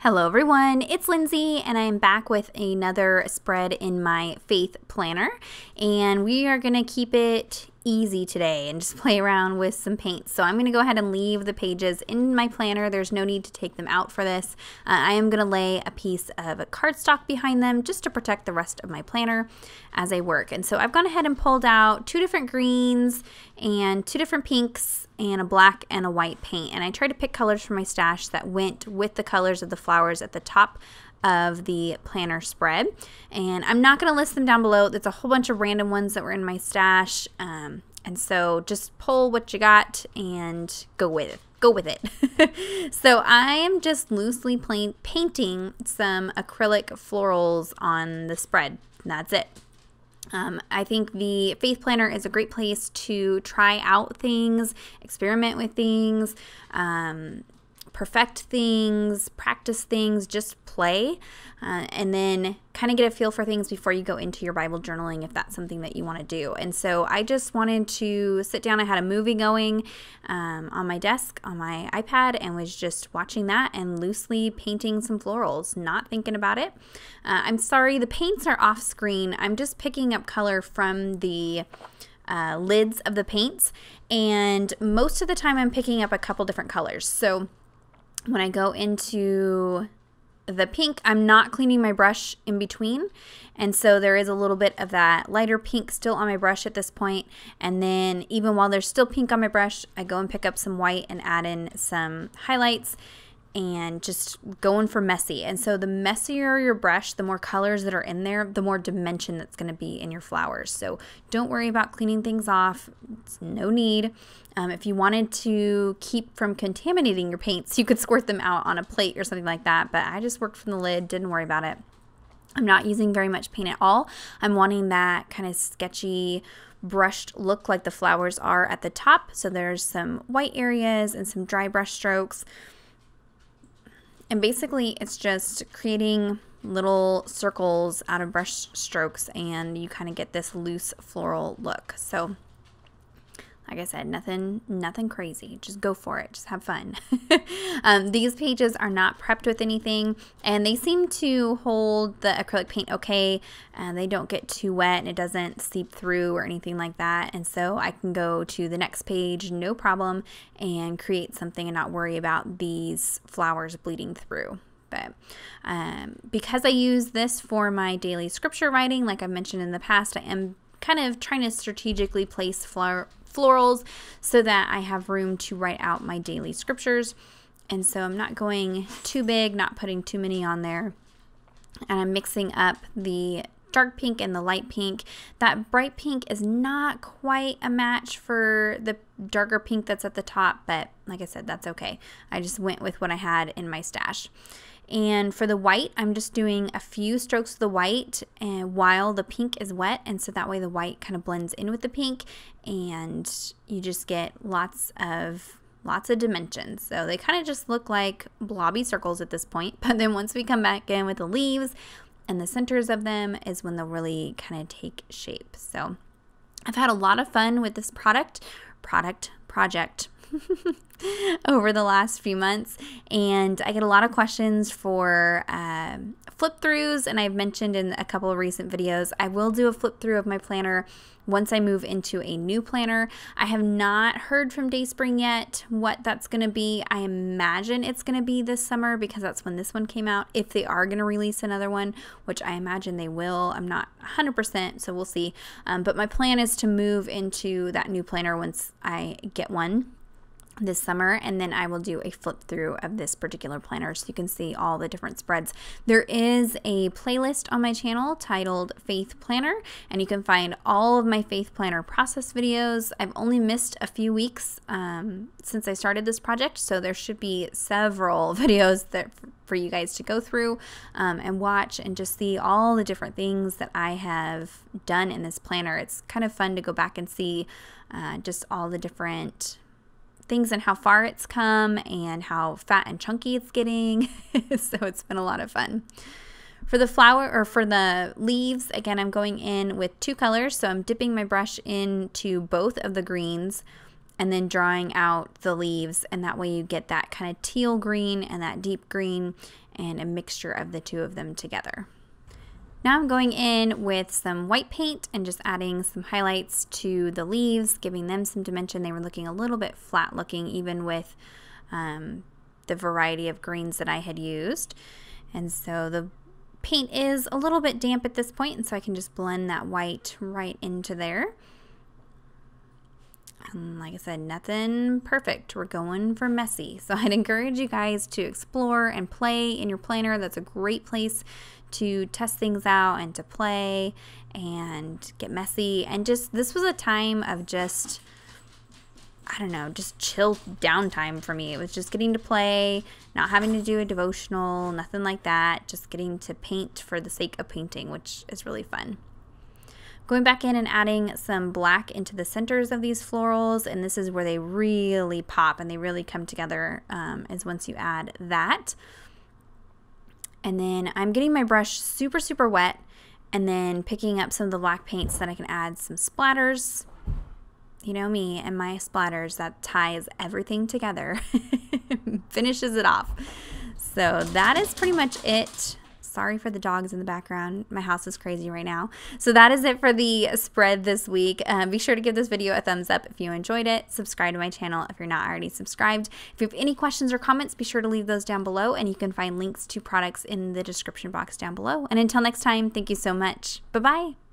Hello everyone, it's Lindsay and I'm back with another spread in my faith planner, and we are going to keep it easy today and just play around with some paints. So I'm going to go ahead and leave the pages in my planner. There's no need to take them out for this. I am going to lay a piece of cardstock behind them just to protect the rest of my planner as I work. And so I've gone ahead and pulled out two different greens and two different pinks and a black and a white paint. And I tried to pick colors from my stash that went with the colors of the flowers at the top of the planner spread. And I'm not going to list them down below. There's a whole bunch of random ones that were in my stash. And so just pull what you got and go with it. Go with it. So I am just loosely painting some acrylic florals on the spread. And that's it. I think the faith planner is a great place to try out things, experiment with things, perfect things, practice things, just play, and then kind of get a feel for things before you go into your Bible journaling if that's something that you want to do. And so I just wanted to sit down. I had a movie going on my desk on my iPad and was just watching that and loosely painting some florals, not thinking about it. I'm sorry, the paints are off screen. I'm just picking up color from the lids of the paints, and most of the time I'm picking up a couple different colors. So when I go into the pink, I'm not cleaning my brush in between, and so there is a little bit of that lighter pink still on my brush at this point. And then even while there's still pink on my brush, I go and pick up some white and add in some highlights and just going for messy. And so the messier your brush, the more colors that are in there, the more dimension that's going to be in your flowers. So don't worry about cleaning things off. It's no need. If you wanted to keep from contaminating your paints, you could squirt them out on a plate or something like that. But I just worked from the lid, didn't worry about it. I'm not using very much paint at all. I'm wanting that kind of sketchy brushed look like the flowers are at the top. So there's some white areas and some dry brush strokes. And basically it's just creating little circles out of brush strokes, and you kind of get this loose floral look. So like I said, nothing crazy. Just go for it. Just have fun. These pages are not prepped with anything, and they seem to hold the acrylic paint okay. They don't get too wet, and it doesn't seep through or anything like that. And so I can go to the next page, no problem, and create something and not worry about these flowers bleeding through. But because I use this for my daily scripture writing, like I mentioned in the past, I am kind of trying to strategically place florals so that I have room to write out my daily scriptures. And so I'm not going too big, not putting too many on there. And I'm mixing up the dark pink and the light pink. That bright pink is not quite a match for the darker pink that's at the top, but like I said, that's okay. I just went with what I had in my stash. And for the white, I'm just doing a few strokes of the white and while the pink is wet, and so that way the white kind of blends in with the pink and you just get lots of dimensions. So they kind of just look like blobby circles at this point, but then once we come back in with the leaves and the centers of them is when they'll really kind of take shape. So I've had a lot of fun with this project over the last few months, and I get a lot of questions for flip throughs, and I've mentioned in a couple of recent videos I will do a flip through of my planner once I move into a new planner. I have not heard from Dayspring yet what that's going to be. I imagine it's going to be this summer because that's when this one came out, if they are going to release another one, which I imagine they will. I'm not 100%, so we'll see. But my plan is to move into that new planner once I get one this summer, and then I will do a flip through of this particular planner so you can see all the different spreads. There is a playlist on my channel titled Faith Planner, and you can find all of my Faith Planner process videos. I've only missed a few weeks since I started this project, so there should be several videos that for you guys to go through and watch and just see all the different things that I have done in this planner. It's kind of fun to go back and see just all the different things and how far it's come and how fat and chunky it's getting. So it's been a lot of fun. For the flower, or for the leaves, again, I'm going in with two colors. So I'm dipping my brush into both of the greens and then drawing out the leaves, and that way you get that kind of teal green and that deep green and a mixture of the two of them together. Now I'm going in with some white paint and just adding some highlights to the leaves, giving them some dimension. They were looking a little bit flat looking, even with the variety of greens that I had used. And so the paint is a little bit damp at this point, and so I can just blend that white right into there. And like I said, nothing perfect. We're going for messy. So I'd encourage you guys to explore and play in your planner. That's a great place to test things out and to play and get messy. And just, this was a time of just, I don't know, just chill downtime for me. It was just getting to play, not having to do a devotional, nothing like that. Just getting to paint for the sake of painting, which is really fun. Going back in and adding some black into the centers of these florals, and this is where they really pop and they really come together, is once you add that. And then I'm getting my brush super, super wet, and then picking up some of the black paint so that I can add some splatters. You know me and my splatters, that ties everything together, finishes it off. So that is pretty much it. Sorry for the dogs in the background. My house is crazy right now. So that is it for the spread this week. Be sure to give this video a thumbs up if you enjoyed it. Subscribe to my channel if you're not already subscribed. If you have any questions or comments, be sure to leave those down below, and you can find links to products in the description box down below. And until next time, thank you so much. Bye-bye.